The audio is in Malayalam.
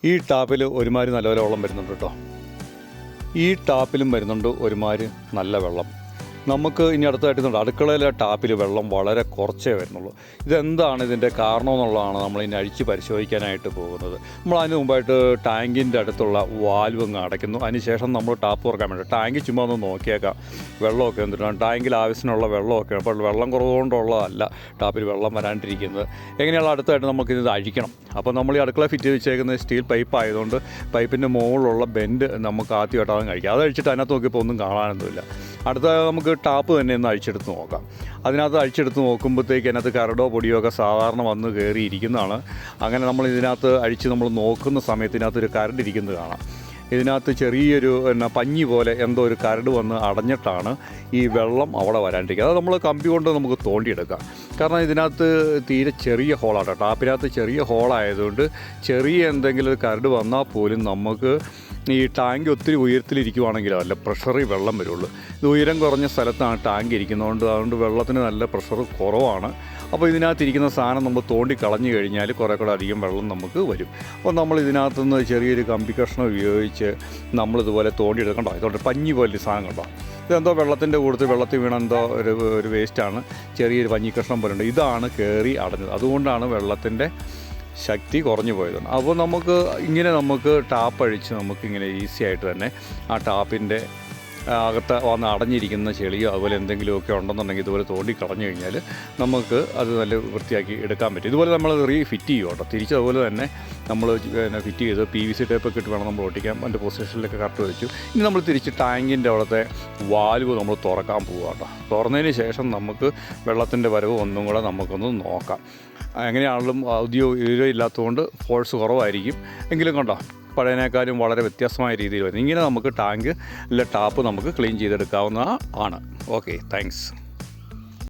ഈ ടാപ്പിൽ ഒരുമാതിരി നല്ലപോലെ വെള്ളം വരുന്നുണ്ട് കേട്ടോ. ഈ ടാപ്പിലും വരുന്നുണ്ട് ഒരുമാതിരി നല്ല വെള്ളം. നമുക്ക് ഇനി അടുത്തായിട്ട് അടുക്കളയിലെ ടാപ്പിൽ വെള്ളം വളരെ കുറച്ചേ വരുന്നുള്ളൂ. ഇതെന്താണ് ഇതിൻ്റെ കാരണം എന്നുള്ളതാണ് നമ്മൾ ഇനി അഴിച്ച് പരിശോധിക്കാനായിട്ട് പോകുന്നത്. നമ്മൾ അതിന് മുമ്പായിട്ട് ടാങ്കിൻ്റെ അടുത്തുള്ള വാൽവ് അങ്ങ് അടയ്ക്കുന്നു. അതിനുശേഷം നമ്മൾ ടാപ്പ് തുറക്കാൻ വേണ്ടി ടാങ്ക് ചുമ്മാ ഒന്ന് നോക്കിയേക്കാം വെള്ളമൊക്കെ എന്തിട്ടാണ് ടാങ്കിൽ ആവശ്യത്തിനുള്ള വെള്ളമൊക്കെ. അപ്പോൾ വെള്ളം കുറവുകൊണ്ടുള്ളതല്ല ടാപ്പിൽ വെള്ളം വരാണ്ടിരിക്കുന്നത്. എങ്ങനെയുള്ള അടുത്തായിട്ട് നമുക്കിത് അഴിക്കണം. അപ്പോൾ നമ്മൾ ഈ അടുക്കള ഫിറ്റ് ചെയ്ത് വെച്ചേക്കുന്നത് സ്റ്റീൽ പൈപ്പ് ആയതുകൊണ്ട് പൈപ്പിൻ്റെ മുകളിലുള്ള ബെൻഡ് നമുക്ക് ആദ്യമായിട്ട് അതും കഴിക്കാം. അത് അഴിച്ചിട്ട് അതിനകത്ത് നോക്കിയപ്പോൾ ഒന്നും കാണാനൊന്നുമില്ല. അടുത്ത നമുക്ക് ടാപ്പ് തന്നെ ഒന്ന് അഴിച്ചെടുത്ത് നോക്കാം. അതിനകത്ത് അഴിച്ചെടുത്ത് നോക്കുമ്പോഴത്തേക്ക് അതിനകത്ത് കരടോ പൊടിയോ ഒക്കെ സാധാരണ വന്ന് കയറിയിരിക്കുന്നതാണ്. അങ്ങനെ നമ്മൾ ഇതിനകത്ത് അഴിച്ച് നമ്മൾ നോക്കുന്ന സമയത്ത് ഇതിനകത്തൊരു കരട് ഇരിക്കുന്നത് കാണാം. ഇതിനകത്ത് ചെറിയൊരു പഞ്ഞി പോലെ എന്തോ ഒരു കരട് വന്ന് അടഞ്ഞിട്ടാണ് ഈ വെള്ളം അവിടെ വരാണ്ടിരിക്കുക. അത് നമ്മൾ കമ്പി കൊണ്ട് നമുക്ക് തോണ്ടിയെടുക്കാം. കാരണം ഇതിനകത്ത് തീരെ ചെറിയ ഹോളാണ്. ടാപ്പിനകത്ത് ചെറിയ ഹോളായതുകൊണ്ട് ചെറിയ എന്തെങ്കിലും ഒരു കരട് വന്നാൽ പോലും നമുക്ക് ഈ ടാങ്ക് ഒത്തിരി ഉയരത്തിലിരിക്കുവാണെങ്കിലോ അല്ല പ്രഷറിൽ വെള്ളം വരുള്ളൂ. ഇത് ഉയരം കുറഞ്ഞ സ്ഥലത്താണ് ടാങ്ക് ഇരിക്കുന്നതുകൊണ്ട് അതുകൊണ്ട് വെള്ളത്തിന് നല്ല പ്രഷർ കുറവാണ്. അപ്പോൾ ഇതിനകത്തിരിക്കുന്ന സാധനം നമ്മൾ തോണ്ടി കളഞ്ഞു കഴിഞ്ഞാൽ കുറേ കൂടെ അധികം വെള്ളം നമുക്ക് വരും. അപ്പോൾ നമ്മൾ ഇതിനകത്തുനിന്ന് ചെറിയൊരു കമ്പി കഷ്ണം ഉപയോഗിച്ച് നമ്മളിതുപോലെ തോണ്ടിയെടുക്കണ്ടോ. ഇതുകൊണ്ട് പഞ്ഞി പോലെ സാധനം കണ്ടോ. ഇതെന്തോ വെള്ളത്തിൻ്റെ കൂടുതൽ വെള്ളത്തിൽ വീണ എന്തോ ഒരു വേസ്റ്റാണ്. ചെറിയൊരു പഞ്ഞി കഷ്ണം പോലെ ഉണ്ട്. ഇതാണ് കയറി അടഞ്ഞത്. അതുകൊണ്ടാണ് വെള്ളത്തിൻ്റെ ശക്തി കുറഞ്ഞു പോയതാണ്. അപ്പോൾ നമുക്ക് ടാപ്പ് അഴിച്ച് നമുക്കിങ്ങനെ ഈസി ആയിട്ട് തന്നെ ആ ടാപ്പിൻ്റെ അകത്ത് വന്ന് അടഞ്ഞിരിക്കുന്ന ചെളിയോ അതുപോലെ എന്തെങ്കിലുമൊക്കെ ഉണ്ടെന്നുണ്ടെങ്കിൽ ഇതുപോലെ തോണ്ടി കളഞ്ഞു കഴിഞ്ഞാൽ നമുക്ക് അത് നല്ല വൃത്തിയാക്കി എടുക്കാൻ പറ്റും. ഇതുപോലെ നമ്മൾ ഫിറ്റ് ചെയ്യും കേട്ടോ. തിരിച്ചതുപോലെ തന്നെ നമ്മൾ ഫിറ്റ് ചെയ്ത് PVC ടേപ്പൊക്കെ ഇട്ട് വേണം നമ്മൾ ഒട്ടിക്കാൻ. അതിൻ്റെ പൊസിഷനിലൊക്കെ കറക്റ്റ് വെച്ചു. ഇനി നമ്മൾ തിരിച്ച് ടാങ്കിൻ്റെ അവിടുത്തെ വാൽവ് നമ്മൾ തുറക്കാൻ പോകുക കേട്ടോ. തുറന്നതിന് ശേഷം നമുക്ക് വെള്ളത്തിൻ്റെ വരവ് ഒന്നും കൂടെ നമുക്കൊന്ന് നോക്കാം. എങ്ങനെയാണെങ്കിലും ഔദ്യോഗിക ഇല്ലാത്തതുകൊണ്ട് ഫോഴ്സ് കുറവായിരിക്കും. എങ്കിലും കണ്ടോ പഴയതിനേക്കാളും വളരെ വ്യത്യസ്തമായ രീതിയിൽ വരുന്നത്. ഇങ്ങനെ നമുക്ക് ടാങ്ക് ടാപ്പ് നമുക്ക് ക്ലീൻ ചെയ്തെടുക്കാവുന്ന ആണ്. Okay, thanks.